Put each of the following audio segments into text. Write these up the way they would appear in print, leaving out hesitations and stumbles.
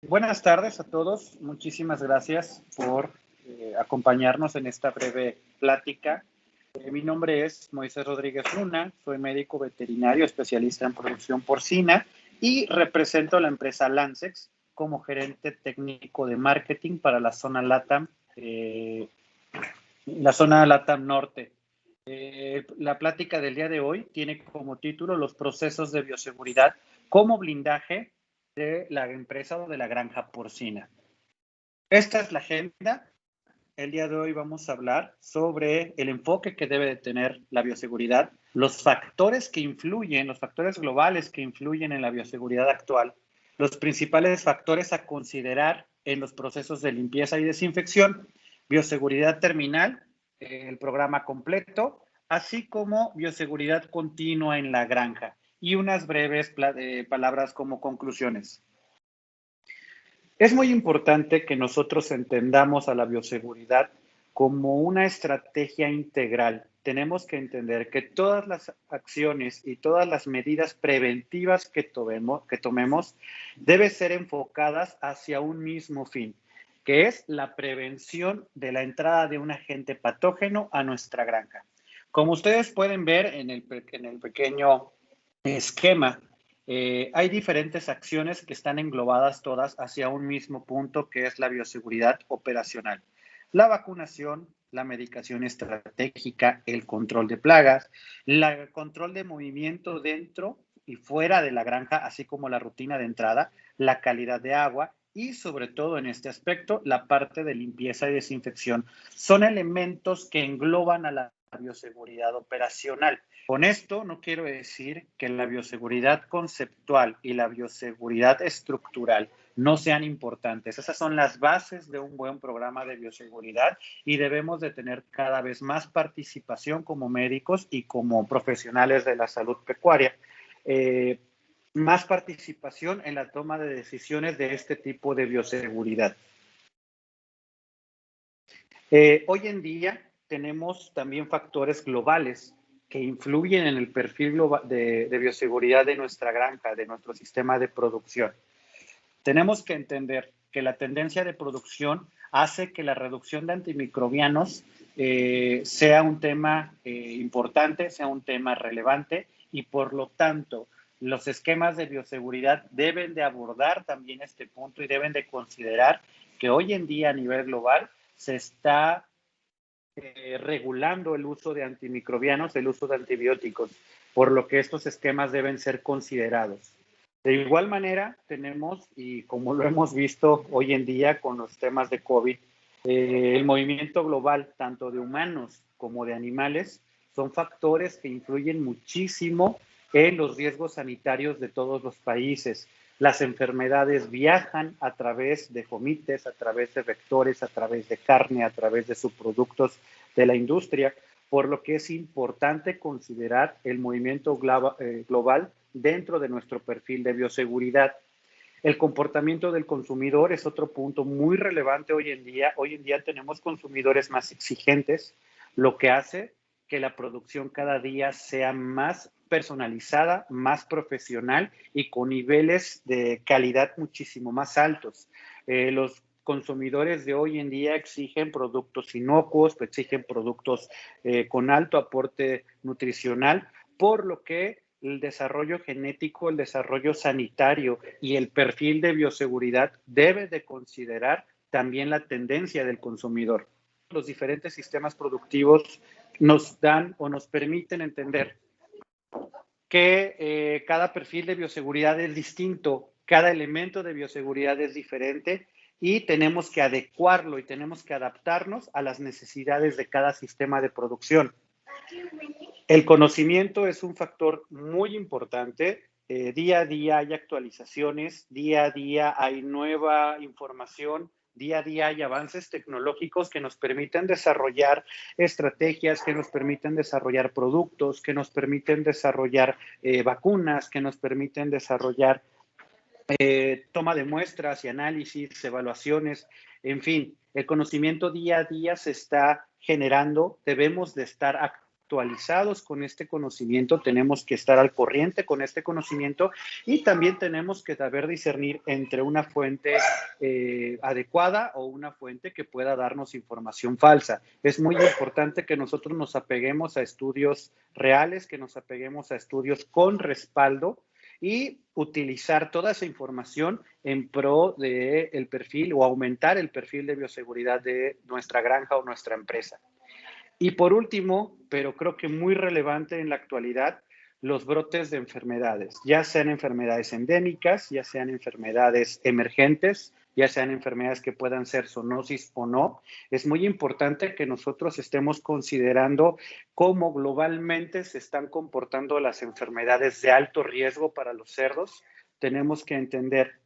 Buenas tardes a todos. Muchísimas gracias por acompañarnos en esta breve plática. Mi nombre es Moisés Rodríguez Luna, soy médico veterinario especialista en producción porcina y represento a la empresa Lancex como gerente técnico de marketing para la zona LATAM Norte. La plática del día de hoy tiene como título los procesos de bioseguridad como blindaje de la empresa o de la granja porcina. Esta es la agenda. El día de hoy vamos a hablar sobre el enfoque que debe de tener la bioseguridad, los factores que influyen, los factores globales que influyen en la bioseguridad actual, los principales factores a considerar en los procesos de limpieza y desinfección, bioseguridad terminal, el programa completo, así como bioseguridad continua en la granja y unas breves palabras como conclusiones. Es muy importante que nosotros entendamos a la bioseguridad como una estrategia integral. Tenemos que entender que todas las acciones y todas las medidas preventivas que tomemos deben ser enfocadas hacia un mismo fin, que es la prevención de la entrada de un agente patógeno a nuestra granja. Como ustedes pueden ver en el pequeño esquema, hay diferentes acciones que están englobadas todas hacia un mismo punto, que es la bioseguridad operacional. La vacunación, la medicación estratégica, el control de plagas, el control de movimiento dentro y fuera de la granja, así como la rutina de entrada, la calidad de agua y sobre todo en este aspecto, la parte de limpieza y desinfección. Son elementos que engloban a la bioseguridad operacional. Con esto no quiero decir que la bioseguridad conceptual y la bioseguridad estructural no sean importantes. Esas son las bases de un buen programa de bioseguridad y debemos de tener cada vez más participación como médicos y como profesionales de la salud pecuaria. Más participación en la toma de decisiones de este tipo de bioseguridad. Hoy en día tenemos también factores globales que influyen en el perfil global de bioseguridad de nuestra granja, de nuestro sistema de producción. Tenemos que entender que la tendencia de producción hace que la reducción de antimicrobianos sea un tema importante, sea un tema relevante y por lo tanto los esquemas de bioseguridad deben de abordar también este punto y deben de considerar que hoy en día a nivel global se está regulando el uso de antimicrobianos, el uso de antibióticos, por lo que estos esquemas deben ser considerados. De igual manera, tenemos, y como lo hemos visto hoy en día con los temas de COVID, el movimiento global, tanto de humanos como de animales, son factores que influyen muchísimo en los riesgos sanitarios de todos los países. Las enfermedades viajan a través de fomites, a través de vectores, a través de carne, a través de subproductos de la industria, por lo que es importante considerar el movimiento global dentro de nuestro perfil de bioseguridad. El comportamiento del consumidor es otro punto muy relevante hoy en día. Hoy en día tenemos consumidores más exigentes, lo que hace que la producción cada día sea más personalizada, más profesional y con niveles de calidad muchísimo más altos. Los consumidores de hoy en día exigen productos inocuos, exigen productos con alto aporte nutricional, por lo que el desarrollo genético, el desarrollo sanitario y el perfil de bioseguridad debe de considerar también la tendencia del consumidor. Los diferentes sistemas productivos nos dan o nos permiten entender que cada perfil de bioseguridad es distinto, cada elemento de bioseguridad es diferente y tenemos que adecuarlo y tenemos que adaptarnos a las necesidades de cada sistema de producción. El conocimiento es un factor muy importante. Día a día hay actualizaciones, día a día hay nueva información, día a día hay avances tecnológicos que nos permiten desarrollar estrategias, que nos permiten desarrollar productos, que nos permiten desarrollar vacunas, que nos permiten desarrollar toma de muestras y análisis, evaluaciones, en fin, el conocimiento día a día se está generando, debemos de estar actualizados con este conocimiento, tenemos que estar al corriente con este conocimiento y también tenemos que saber discernir entre una fuente adecuada o una fuente que pueda darnos información falsa. Es muy importante que nosotros nos apeguemos a estudios reales, que nos apeguemos a estudios con respaldo y utilizar toda esa información en pro del perfil o aumentar el perfil de bioseguridad de nuestra granja o nuestra empresa. Y por último, pero creo que muy relevante en la actualidad, los brotes de enfermedades, ya sean enfermedades endémicas, ya sean enfermedades emergentes, ya sean enfermedades que puedan ser zoonosis o no. Es muy importante que nosotros estemos considerando cómo globalmente se están comportando las enfermedades de alto riesgo para los cerdos. Tenemos que entender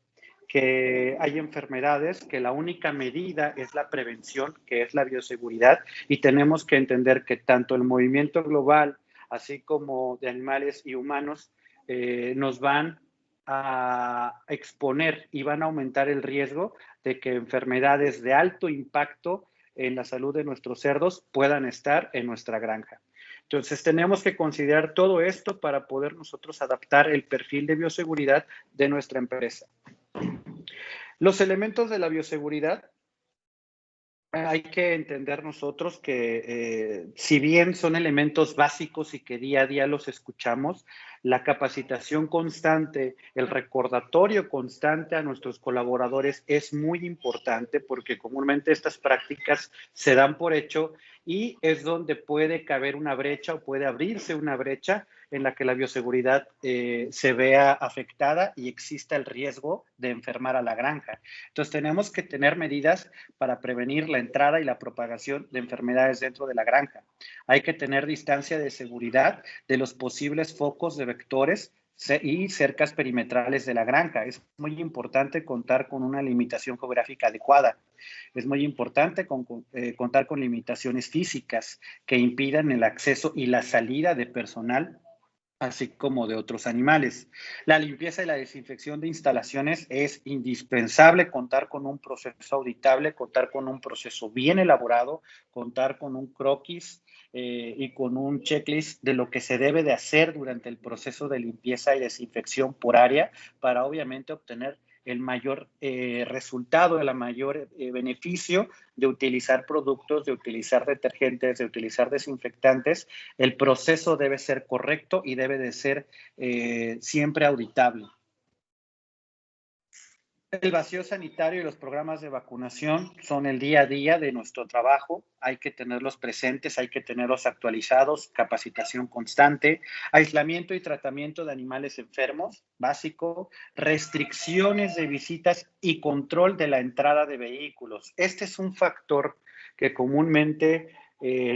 que hay enfermedades que la única medida es la prevención, que es la bioseguridad, y tenemos que entender que tanto el movimiento global, así como de animales y humanos, nos van a exponer y van a aumentar el riesgo de que enfermedades de alto impacto en la salud de nuestros cerdos puedan estar en nuestra granja. Entonces, tenemos que considerar todo esto para poder nosotros adaptar el perfil de bioseguridad de nuestra empresa. Los elementos de la bioseguridad, hay que entender nosotros que si bien son elementos básicos y que día a día los escuchamos, la capacitación constante, el recordatorio constante a nuestros colaboradores es muy importante porque comúnmente estas prácticas se dan por hecho y es donde puede caber una brecha o puede abrirse una brecha en la que la bioseguridad se vea afectada y exista el riesgo de enfermar a la granja. Entonces tenemos que tener medidas para prevenir la entrada y la propagación de enfermedades dentro de la granja. Hay que tener distancia de seguridad de los posibles focos de vectores y cercas perimetrales de la granja. Es muy importante contar con una limitación geográfica adecuada. Es muy importante contar con limitaciones físicas que impidan el acceso y la salida de personal, así como de otros animales. La limpieza y la desinfección de instalaciones es indispensable, contar con un proceso auditable, contar con un proceso bien elaborado, contar con un croquis y con un checklist de lo que se debe de hacer durante el proceso de limpieza y desinfección por área para obviamente obtener el mayor resultado, el mayor beneficio de utilizar productos, de utilizar detergentes, de utilizar desinfectantes. El proceso debe ser correcto y debe de ser siempre auditable. El vacío sanitario y los programas de vacunación son el día a día de nuestro trabajo. Hay que tenerlos presentes, hay que tenerlos actualizados, capacitación constante, aislamiento y tratamiento de animales enfermos, básico, restricciones de visitas y control de la entrada de vehículos. Este es un factor que comúnmente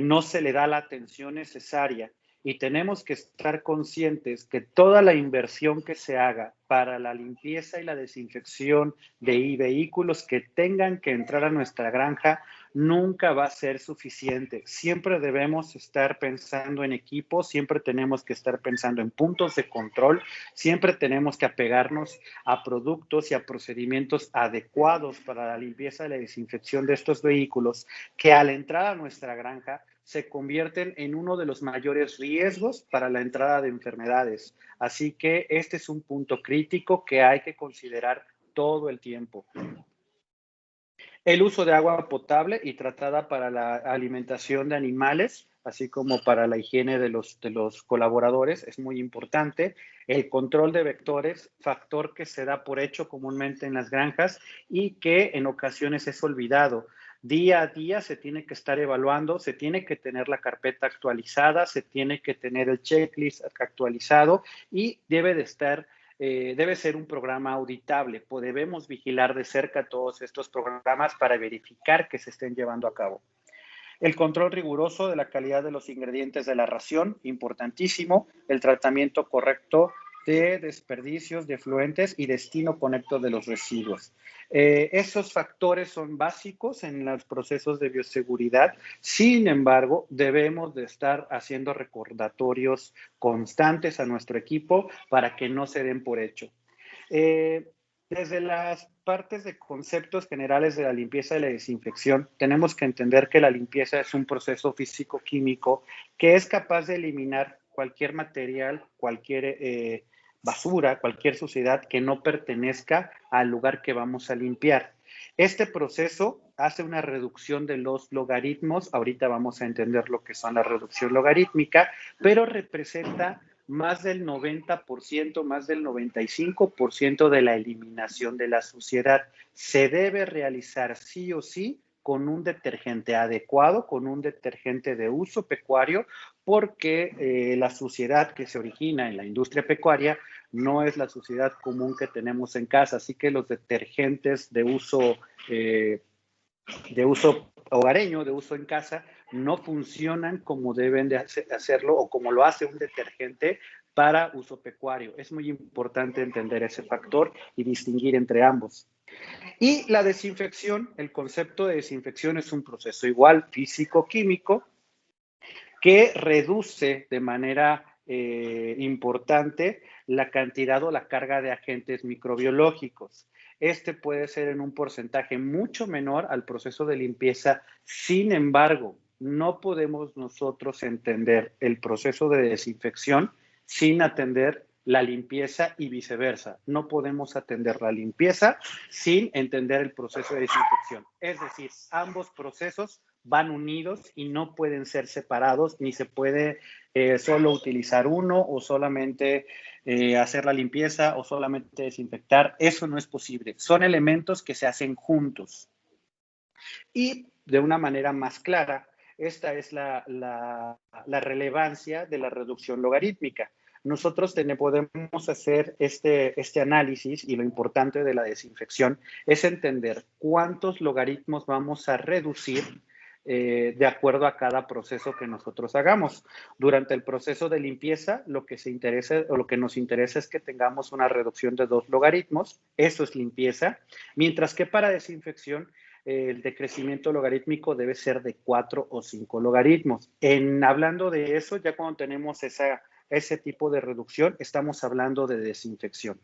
no se le da la atención necesaria. Y tenemos que estar conscientes que toda la inversión que se haga para la limpieza y la desinfección de vehículos que tengan que entrar a nuestra granja nunca va a ser suficiente. Siempre debemos estar pensando en equipo, siempre tenemos que estar pensando en puntos de control, siempre tenemos que apegarnos a productos y a procedimientos adecuados para la limpieza y la desinfección de estos vehículos que al entrar a nuestra granja se convierten en uno de los mayores riesgos para la entrada de enfermedades. Así que este es un punto crítico que hay que considerar todo el tiempo. El uso de agua potable y tratada para la alimentación de animales, así como para la higiene de los colaboradores, es muy importante. El control de vectores, factor que se da por hecho comúnmente en las granjas y que en ocasiones es olvidado. Día a día se tiene que estar evaluando, se tiene que tener la carpeta actualizada, se tiene que tener el checklist actualizado y debe ser un programa auditable. Debemos vigilar de cerca todos estos programas para verificar que se estén llevando a cabo. El control riguroso de la calidad de los ingredientes de la ración, importantísimo. El tratamiento correcto de desperdicios, de efluentes y destino correcto de los residuos. Esos factores son básicos en los procesos de bioseguridad. Sin embargo, debemos de estar haciendo recordatorios constantes a nuestro equipo para que no se den por hecho. Desde las partes de conceptos generales de la limpieza y la desinfección, tenemos que entender que la limpieza es un proceso físico-químico que es capaz de eliminar cualquier material, cualquier basura, cualquier suciedad que no pertenezca al lugar que vamos a limpiar. Este proceso hace una reducción de los logaritmos. Ahorita vamos a entender lo que son la reducción logarítmica, pero representa más del 90%, más del 95% de la eliminación de la suciedad. Se debe realizar sí o sí con un detergente adecuado, con un detergente de uso pecuario, porque la suciedad que se origina en la industria pecuaria no es la suciedad común que tenemos en casa, así que los detergentes de uso hogareño, de uso en casa, no funcionan como deben de hacerlo o como lo hace un detergente para uso pecuario. Es muy importante entender ese factor y distinguir entre ambos. Y la desinfección, el concepto de desinfección es un proceso igual físico-químico que reduce de manera importante la cantidad o la carga de agentes microbiológicos. Este puede ser en un porcentaje mucho menor al proceso de limpieza. Sin embargo, no podemos nosotros entender el proceso de desinfección sin atender la limpieza y viceversa. No podemos atender la limpieza sin entender el proceso de desinfección. Es decir, ambos procesos van unidos y no pueden ser separados, ni se puede solo utilizar uno o solamente hacer la limpieza o solamente desinfectar. Eso no es posible. Son elementos que se hacen juntos. Y de una manera más clara, esta es la relevancia de la reducción logarítmica. Nosotros podemos hacer este análisis y lo importante de la desinfección es entender cuántos logaritmos vamos a reducir de acuerdo a cada proceso que nosotros hagamos. Durante el proceso de limpieza, lo que nos interesa es que tengamos una reducción de 2 logaritmos. Eso es limpieza. Mientras que para desinfección, el decrecimiento logarítmico debe ser de 4 o 5 logaritmos. Hablando de eso, ya cuando tenemos ese tipo de reducción, estamos hablando de desinfección.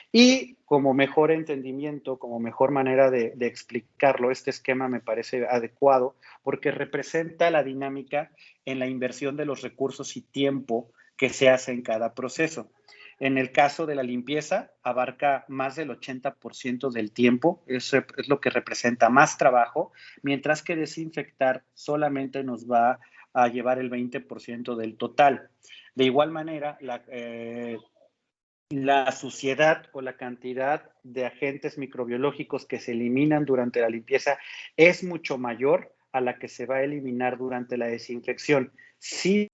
Y como mejor entendimiento, como mejor manera de explicarlo, este esquema me parece adecuado porque representa la dinámica en la inversión de los recursos y tiempo que se hace en cada proceso. En el caso de la limpieza, abarca más del 80% del tiempo, eso es lo que representa más trabajo, mientras que desinfectar solamente nos va a llevar el 20% del total. De igual manera, la suciedad o la cantidad de agentes microbiológicos que se eliminan durante la limpieza es mucho mayor a la que se va a eliminar durante la desinfección. Sin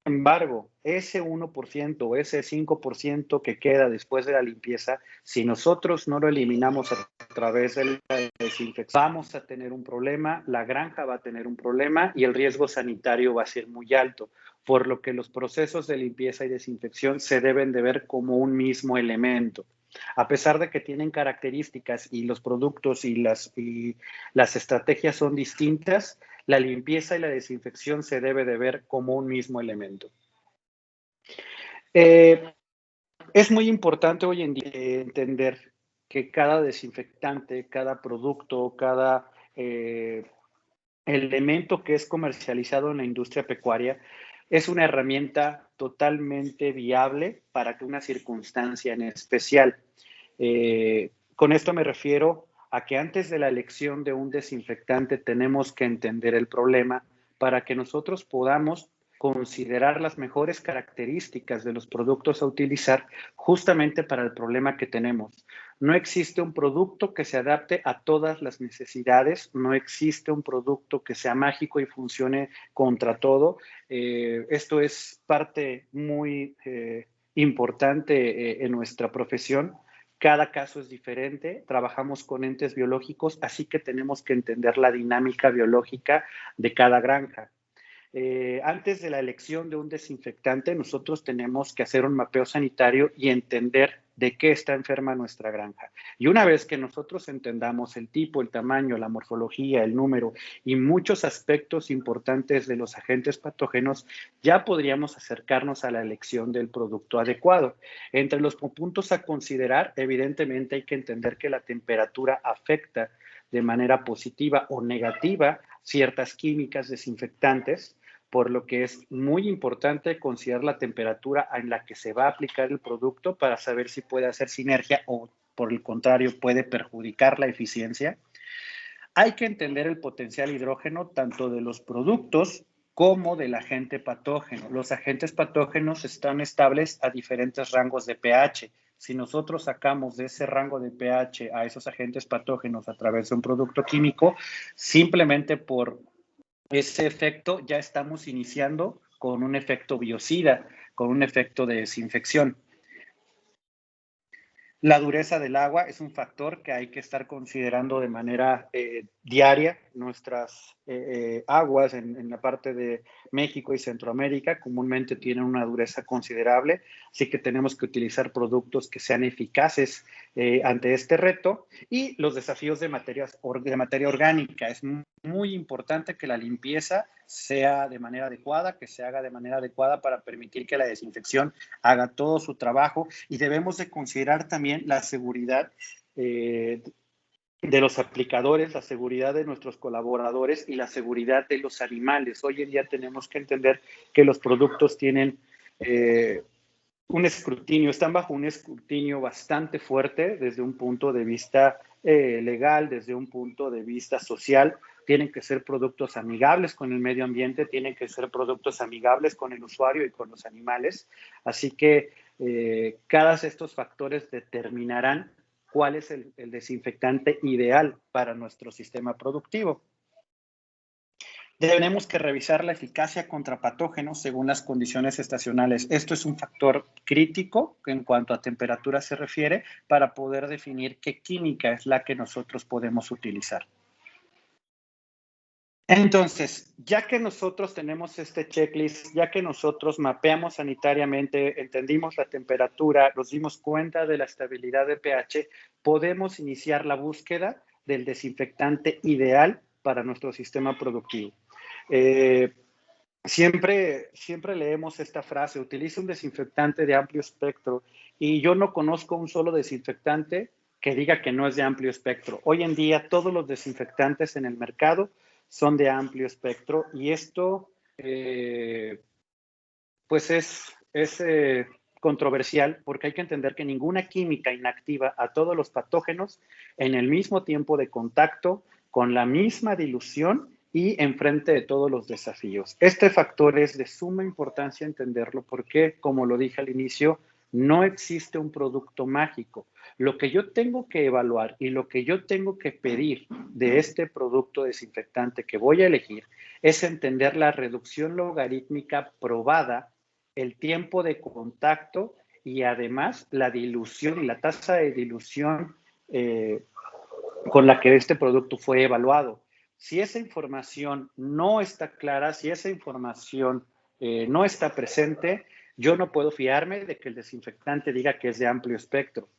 embargo, ese 1% o ese 5% que queda después de la limpieza, si nosotros no lo eliminamos a través de la desinfección, vamos a tener un problema, la granja va a tener un problema y el riesgo sanitario va a ser muy alto, por lo que los procesos de limpieza y desinfección se deben de ver como un mismo elemento. A pesar de que tienen características y los productos y las estrategias son distintas, la limpieza y la desinfección se debe de ver como un mismo elemento. Es muy importante hoy en día entender que cada desinfectante, cada producto, cada elemento que es comercializado en la industria pecuaria es una herramienta totalmente viable para una circunstancia en especial. Con esto me refiero a que antes de la elección de un desinfectante tenemos que entender el problema para que nosotros podamos considerar las mejores características de los productos a utilizar justamente para el problema que tenemos. No existe un producto que se adapte a todas las necesidades, no existe un producto que sea mágico y funcione contra todo. Esto es parte muy importante en nuestra profesión. Cada caso es diferente, trabajamos con entes biológicos, así que tenemos que entender la dinámica biológica de cada granja. Antes de la elección de un desinfectante, nosotros tenemos que hacer un mapeo sanitario y entender de qué está enferma nuestra granja. Y una vez que nosotros entendamos el tipo, el tamaño, la morfología, el número y muchos aspectos importantes de los agentes patógenos, ya podríamos acercarnos a la elección del producto adecuado. Entre los puntos a considerar, evidentemente hay que entender que la temperatura afecta de manera positiva o negativa ciertas químicas desinfectantes, por lo que es muy importante considerar la temperatura en la que se va a aplicar el producto para saber si puede hacer sinergia o, por el contrario, puede perjudicar la eficiencia. Hay que entender el potencial hidrógeno tanto de los productos como del agente patógeno. Los agentes patógenos están estables a diferentes rangos de pH. Si nosotros sacamos de ese rango de pH a esos agentes patógenos a través de un producto químico, simplemente por ese efecto ya estamos iniciando con un efecto biocida, con un efecto de desinfección. La dureza del agua es un factor que hay que estar considerando de manera diaria. Nuestras aguas en la parte de México y Centroamérica comúnmente tienen una dureza considerable, así que tenemos que utilizar productos que sean eficaces ante este reto. Y los desafíos de materia orgánica. Es muy importante que la limpieza sea de manera adecuada, que se haga de manera adecuada para permitir que la desinfección haga todo su trabajo, y debemos de considerar también la seguridad de los aplicadores, la seguridad de nuestros colaboradores y la seguridad de los animales. Hoy en día tenemos que entender que los productos tienen un escrutinio, están bajo un escrutinio bastante fuerte desde un punto de vista legal, desde un punto de vista social. Tienen que ser productos amigables con el medio ambiente, tienen que ser productos amigables con el usuario y con los animales. Así que cada estos factores determinarán cuál es el desinfectante ideal para nuestro sistema productivo. Tenemos que revisar la eficacia contra patógenos según las condiciones estacionales. Esto es un factor crítico en cuanto a temperatura se refiere para poder definir qué química es la que nosotros podemos utilizar. Entonces, ya que nosotros tenemos este checklist, ya que nosotros mapeamos sanitariamente, entendimos la temperatura, nos dimos cuenta de la estabilidad de pH, podemos iniciar la búsqueda del desinfectante ideal para nuestro sistema productivo. Siempre leemos esta frase: utiliza un desinfectante de amplio espectro, y yo no conozco un solo desinfectante que diga que no es de amplio espectro. Hoy en día todos los desinfectantes en el mercado son de amplio espectro, y esto pues es controversial, porque hay que entender que ninguna química inactiva a todos los patógenos en el mismo tiempo de contacto, con la misma dilución y enfrente de todos los desafíos. Este factor es de suma importancia entenderlo porque, como lo dije al inicio, no existe un producto mágico. Lo que yo tengo que evaluar y lo que yo tengo que pedir de este producto desinfectante que voy a elegir es entender la reducción logarítmica probada, el tiempo de contacto y además la dilución y la tasa de dilución con la que este producto fue evaluado. Si esa información no está clara, si esa información no está presente, yo no puedo fiarme de que el desinfectante diga que es de amplio espectro.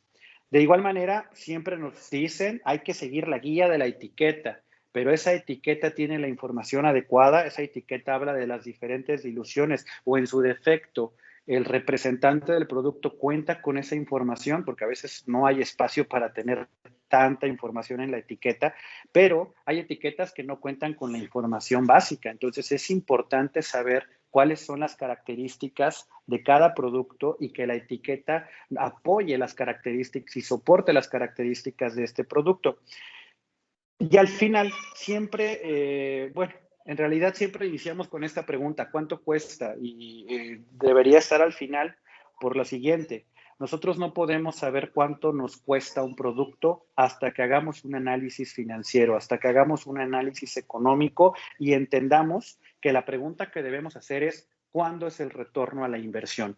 De igual manera, siempre nos dicen hay que seguir la guía de la etiqueta, pero esa etiqueta tiene la información adecuada, esa etiqueta habla de las diferentes diluciones, o en su defecto, el representante del producto cuenta con esa información, porque a veces no hay espacio para tener tanta información en la etiqueta, pero hay etiquetas que no cuentan con la información básica. Entonces es importante saber cuáles son las características de cada producto y que la etiqueta apoye las características y soporte las características de este producto. Y al final, siempre, bueno, en realidad siempre iniciamos con esta pregunta: ¿cuánto cuesta? Y debería estar al final por lo siguiente: nosotros no podemos saber cuánto nos cuesta un producto hasta que hagamos un análisis financiero, hasta que hagamos un análisis económico y entendamos que la pregunta que debemos hacer es: ¿cuándo es el retorno a la inversión?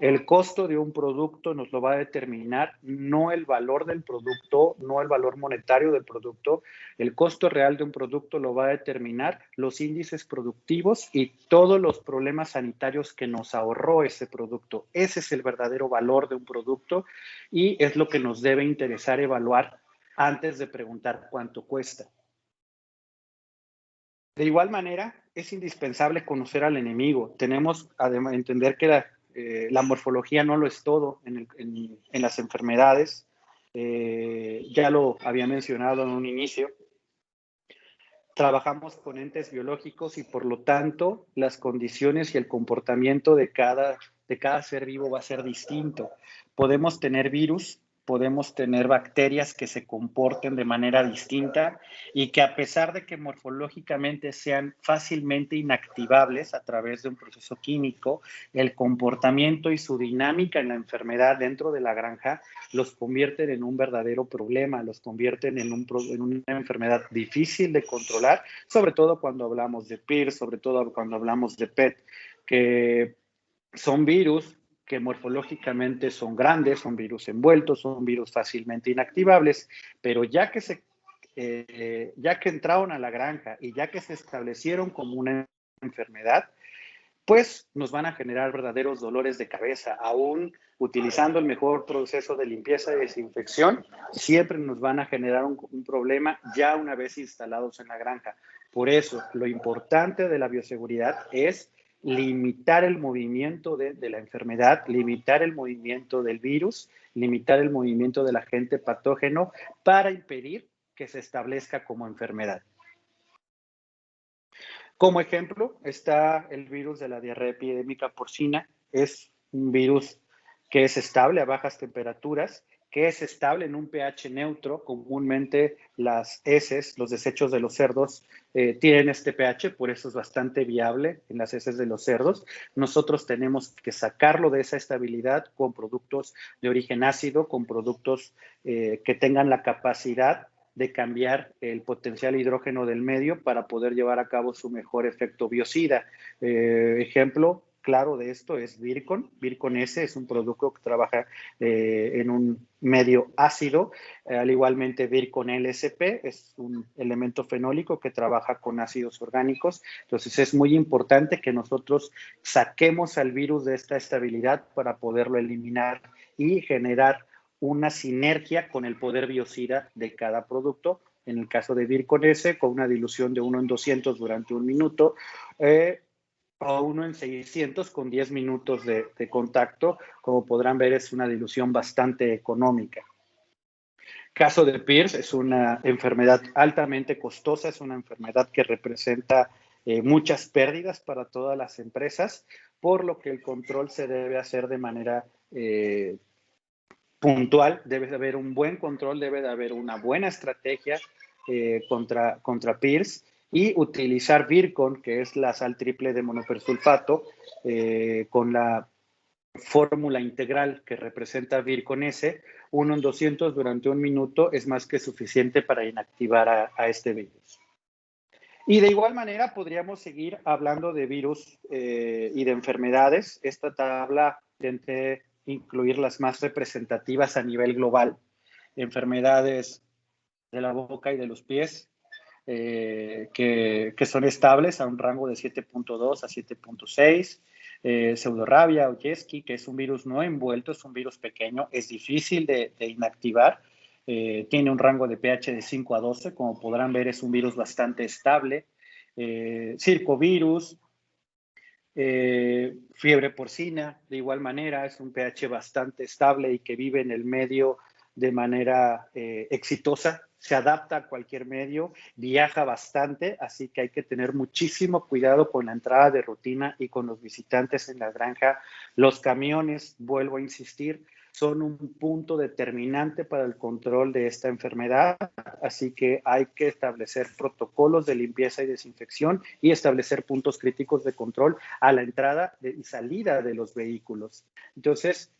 El costo de un producto nos lo va a determinar no el valor del producto, no el valor monetario del producto. El costo real de un producto lo va a determinar los índices productivos y todos los problemas sanitarios que nos ahorró ese producto. Ese es el verdadero valor de un producto y es lo que nos debe interesar evaluar antes de preguntar cuánto cuesta. De igual manera, es indispensable conocer al enemigo. Tenemos además entender que la morfología no lo es todo en las enfermedades. Ya lo había mencionado en un inicio. Trabajamos con entes biológicos y por lo tanto las condiciones y el comportamiento de cada ser vivo va a ser distinto. Podemos tener virus, podemos tener bacterias que se comporten de manera distinta y que a pesar de que morfológicamente sean fácilmente inactivables a través de un proceso químico, el comportamiento y su dinámica en la enfermedad dentro de la granja los convierten en un verdadero problema, los convierten en una enfermedad difícil de controlar, sobre todo cuando hablamos de PIRS, sobre todo cuando hablamos de PET, que son virus que morfológicamente son grandes, son virus envueltos, son virus fácilmente inactivables, pero ya que entraron a la granja y ya que se establecieron como una enfermedad, pues nos van a generar verdaderos dolores de cabeza. Aún utilizando el mejor proceso de limpieza y desinfección, siempre nos van a generar un problema ya una vez instalados en la granja. Por eso, lo importante de la bioseguridad es limitar el movimiento de la enfermedad, limitar el movimiento del virus, limitar el movimiento del agente patógeno para impedir que se establezca como enfermedad. Como ejemplo está el virus de la diarrea epidémica porcina. Es un virus que es estable a bajas temperaturas, que es estable en un pH neutro. Comúnmente las heces, los desechos de los cerdos, tienen este pH, por eso es bastante viable en las heces de los cerdos. Nosotros tenemos que sacarlo de esa estabilidad con productos de origen ácido, con productos que tengan la capacidad de cambiar el potencial hidrógeno del medio para poder llevar a cabo su mejor efecto biocida. Ejemplo claro de esto es Virkon. Virkon S es un producto que trabaja en un medio ácido, al igualmente Virkon LSP es un elemento fenólico que trabaja con ácidos orgánicos. Entonces es muy importante que nosotros saquemos al virus de esta estabilidad para poderlo eliminar y generar una sinergia con el poder biocida de cada producto. En el caso de Virkon S, con una dilución de 1 en 200 durante un minuto, o 1 en 600 con 10 minutos de contacto. Como podrán ver, es una dilución bastante económica. Caso de PIRS, es una enfermedad altamente costosa, es una enfermedad que representa muchas pérdidas para todas las empresas, por lo que el control se debe hacer de manera puntual. Debe de haber un buen control, debe de haber una buena estrategia contra PIRS y utilizar Virkon, que es la sal triple de monopersulfato, con la fórmula integral que representa Virkon S, 1 en 200 durante un minuto es más que suficiente para inactivar a este virus. Y de igual manera podríamos seguir hablando de virus y de enfermedades. Esta tabla intenté incluir las más representativas a nivel global. Enfermedades de la boca y de los pies, que son estables a un rango de 7.2 a 7.6. Pseudorrabia o Yeski, que es un virus no envuelto, es un virus pequeño, es difícil de inactivar. Tiene un rango de pH de 5 a 12, como podrán ver es un virus bastante estable. Circovirus, fiebre porcina, de igual manera, es un pH bastante estable y que vive en el medio de manera exitosa, se adapta a cualquier medio, viaja bastante, así que hay que tener muchísimo cuidado con la entrada de rutina y con los visitantes en la granja. Los camiones, vuelvo a insistir, son un punto determinante para el control de esta enfermedad, así que hay que establecer protocolos de limpieza y desinfección y establecer puntos críticos de control a la entrada y salida de los vehículos. Entonces,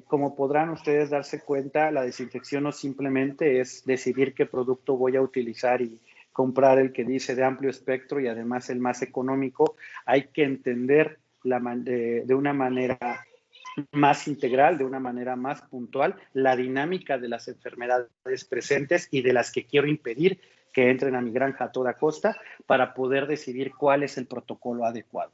como podrán ustedes darse cuenta, la desinfección no simplemente es decidir qué producto voy a utilizar y comprar el que dice de amplio espectro y además el más económico. Hay que entender de una manera más integral, de una manera más puntual, la dinámica de las enfermedades presentes y de las que quiero impedir que entren a mi granja a toda costa para poder decidir cuál es el protocolo adecuado.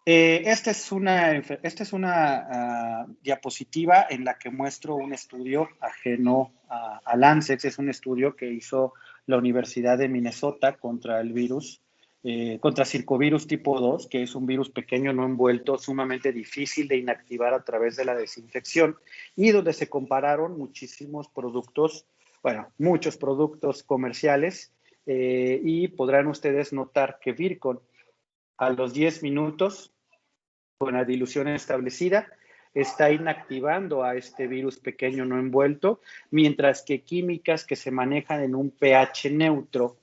Esta es una diapositiva en la que muestro un estudio ajeno a Lancet. Es un estudio que hizo la Universidad de Minnesota contra el virus, contra circovirus tipo 2, que es un virus pequeño no envuelto, sumamente difícil de inactivar a través de la desinfección, y donde se compararon muchísimos productos, bueno, muchos productos comerciales, y podrán ustedes notar que Virkon a los 10 minutos, con la dilución establecida, está inactivando a este virus pequeño no envuelto, mientras que químicas que se manejan en un pH neutro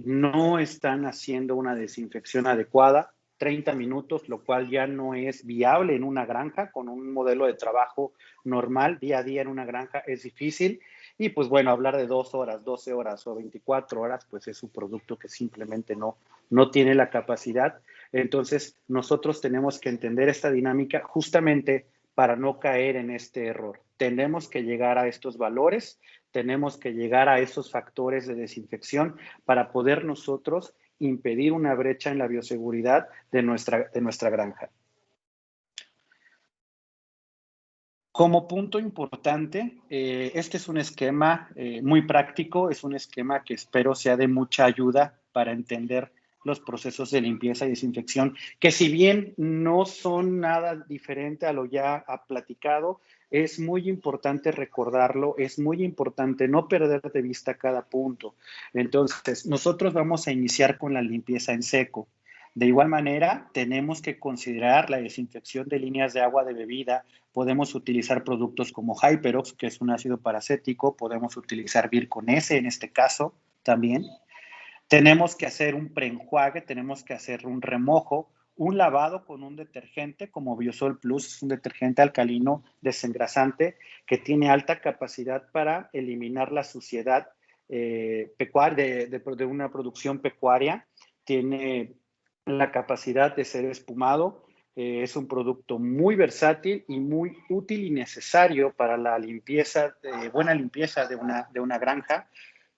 no están haciendo una desinfección adecuada. 30 minutos, lo cual ya no es viable en una granja. Con un modelo de trabajo normal, día a día en una granja es difícil. Y pues bueno, hablar de 2 horas, 12 horas o 24 horas, pues es un producto que simplemente no tiene la capacidad. Entonces, nosotros tenemos que entender esta dinámica justamente para no caer en este error. Tenemos que llegar a estos valores, tenemos que llegar a esos factores de desinfección para poder nosotros impedir una brecha en la bioseguridad de nuestra granja. Como punto importante, este es un esquema muy práctico, es un esquema que espero sea de mucha ayuda para entender los procesos de limpieza y desinfección, que si bien no son nada diferente a lo ya platicado, es muy importante recordarlo, es muy importante no perder de vista cada punto. Entonces, nosotros vamos a iniciar con la limpieza en seco. De igual manera, tenemos que considerar la desinfección de líneas de agua de bebida. Podemos utilizar productos como Hyperox, que es un ácido paracético. Podemos utilizar Virkon S en este caso también. Tenemos que hacer un preenjuague, tenemos que hacer un remojo, un lavado con un detergente como Biosol Plus. Es un detergente alcalino desengrasante que tiene alta capacidad para eliminar la suciedad pecuaria de una producción pecuaria. Tiene la capacidad de ser espumado. Es un producto muy versátil y muy útil y necesario para la limpieza, buena limpieza de una granja.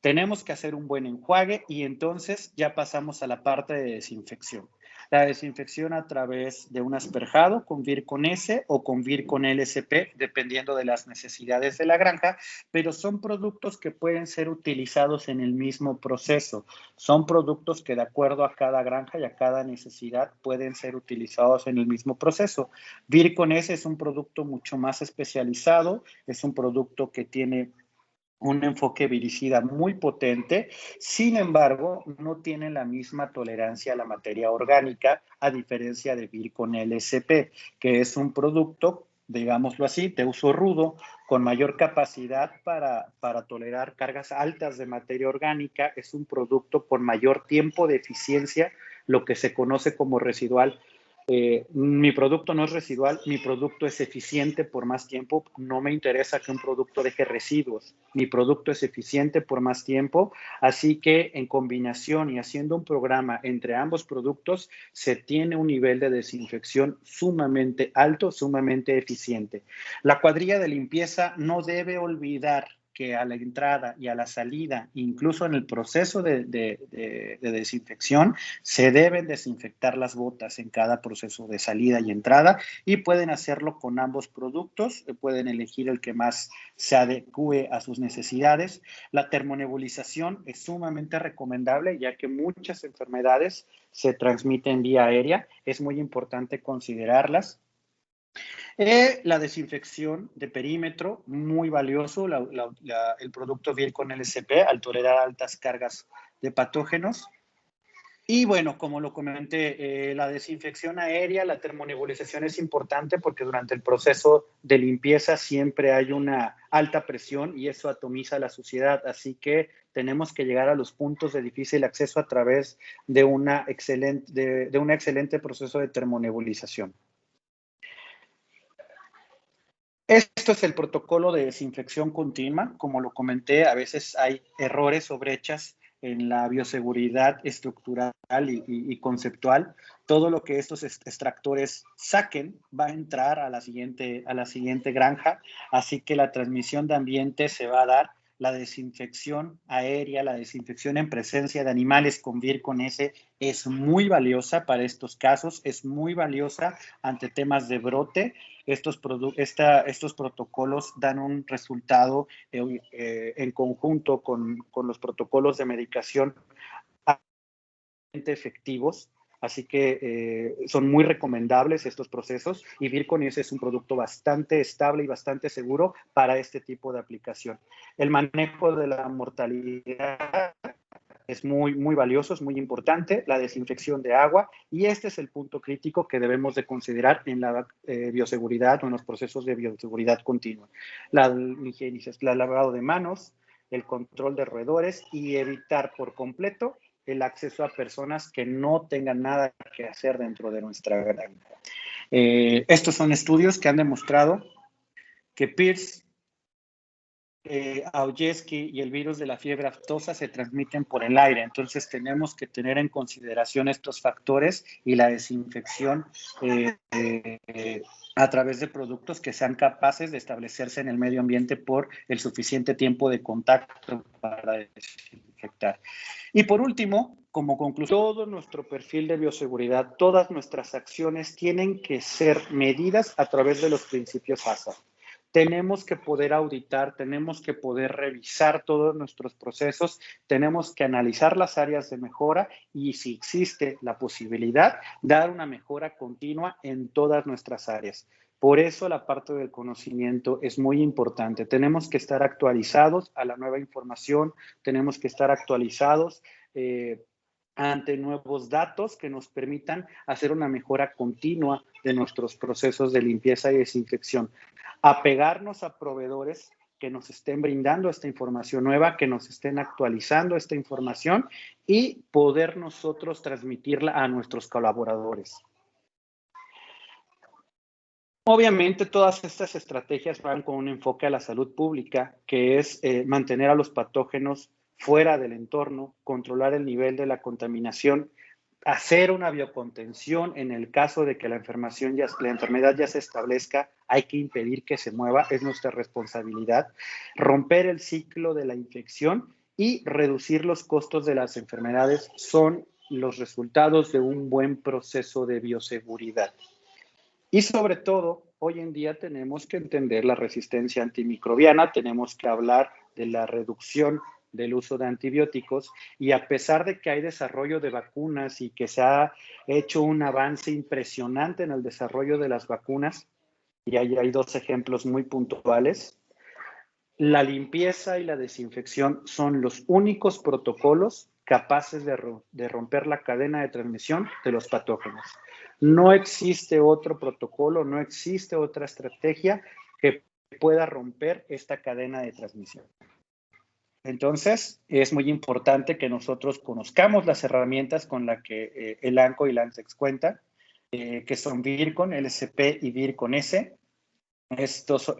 Tenemos que hacer un buen enjuague y entonces ya pasamos a la parte de desinfección. La desinfección a través de un asperjado con Virkon S o con Virkon LSP, dependiendo de las necesidades de la granja, pero son productos que pueden ser utilizados en el mismo proceso. Son productos que de acuerdo a cada granja y a cada necesidad pueden ser utilizados en el mismo proceso. Virkon S es un producto mucho más especializado, es un producto que tiene un enfoque viricida muy potente. Sin embargo, no tiene la misma tolerancia a la materia orgánica, a diferencia de Virkon LSP, que es un producto, digámoslo así, de uso rudo, con mayor capacidad para tolerar cargas altas de materia orgánica. Es un producto con mayor tiempo de eficiencia, lo que se conoce como residual. Mi producto no es residual, mi producto es eficiente por más tiempo. No me interesa que un producto deje residuos, mi producto es eficiente por más tiempo, así que en combinación y haciendo un programa entre ambos productos se tiene un nivel de desinfección sumamente alto, sumamente eficiente. La cuadrilla de limpieza no debe olvidar que a la entrada y a la salida, incluso en el proceso de desinfección, se deben desinfectar las botas en cada proceso de salida y entrada, y pueden hacerlo con ambos productos. Pueden elegir el que más se adecue a sus necesidades. La termonebulización es sumamente recomendable, ya que muchas enfermedades se transmiten vía aérea. Es muy importante considerarlas. La desinfección de perímetro, muy valioso, el producto Virkon LSP al tolerar altas cargas de patógenos. Y bueno, como lo comenté, la desinfección aérea, la termonebulización es importante porque durante el proceso de limpieza siempre hay una alta presión y eso atomiza la suciedad, así que tenemos que llegar a los puntos de difícil acceso a través de un excelente proceso de termonebulización. Esto es el protocolo de desinfección continua. Como lo comenté, a veces hay errores o brechas en la bioseguridad estructural y conceptual. Todo lo que estos extractores saquen va a entrar a la siguiente granja, así que la transmisión de ambiente se va a dar. La desinfección aérea, la desinfección en presencia de animales con VIR con S es muy valiosa para estos casos, es muy valiosa ante temas de brote. Estos protocolos dan un resultado en conjunto con los protocolos de medicación efectivos, así que son muy recomendables estos procesos y VIR con S es un producto bastante estable y bastante seguro para este tipo de aplicación. El manejo de la mortalidad es muy, muy valioso, es muy importante, la desinfección de agua, y este es el punto crítico que debemos de considerar en la bioseguridad o en los procesos de bioseguridad continua. El lavado de manos, el control de roedores y evitar por completo el acceso a personas que no tengan nada que hacer dentro de nuestra granja. Estos son estudios que han demostrado que PIRS, Augeski y el virus de la fiebre aftosa se transmiten por el aire. Entonces tenemos que tener en consideración estos factores y la desinfección a través de productos que sean capaces de establecerse en el medio ambiente por el suficiente tiempo de contacto para desinfectar. Y por último, como conclusión, todo nuestro perfil de bioseguridad, todas nuestras acciones tienen que ser medidas a través de los principios HACCP. Tenemos que poder auditar, tenemos que poder revisar todos nuestros procesos, tenemos que analizar las áreas de mejora y, si existe la posibilidad, dar una mejora continua en todas nuestras áreas. Por eso la parte del conocimiento es muy importante. Tenemos que estar actualizados a la nueva información, tenemos que estar actualizados ante nuevos datos que nos permitan hacer una mejora continua de nuestros procesos de limpieza y desinfección. Apegarnos a proveedores que nos estén brindando esta información nueva, que nos estén actualizando esta información y poder nosotros transmitirla a nuestros colaboradores. Obviamente, todas estas estrategias van con un enfoque a la salud pública, que es mantener a los patógenos fuera del entorno, controlar el nivel de la contaminación, hacer una biocontención en el caso de que la enfermedad ya se establezca, hay que impedir que se mueva, es nuestra responsabilidad, romper el ciclo de la infección y reducir los costos de las enfermedades son los resultados de un buen proceso de bioseguridad. Y sobre todo, hoy en día tenemos que entender la resistencia antimicrobiana, tenemos que hablar de la reducción del uso de antibióticos, y a pesar de que hay desarrollo de vacunas y que se ha hecho un avance impresionante en el desarrollo de las vacunas, y hay dos ejemplos muy puntuales, la limpieza y la desinfección son los únicos protocolos capaces de romper la cadena de transmisión de los patógenos. No existe otro protocolo, no existe otra estrategia que pueda romper esta cadena de transmisión. Entonces, es muy importante que nosotros conozcamos las herramientas con las que el ANCO y la ANSEX cuentan, que son VIR con LSP y VIR con S. Estos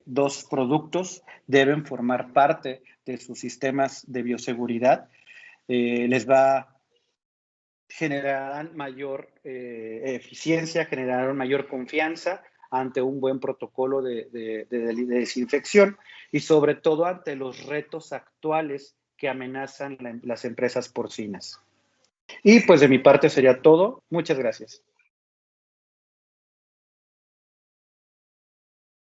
dos productos deben formar parte de sus sistemas de bioseguridad. Les va a generar mayor eficiencia, generar mayor confianza ante un buen protocolo de desinfección y sobre todo ante los retos actuales que amenazan las empresas porcinas. Y pues de mi parte sería todo. Muchas gracias.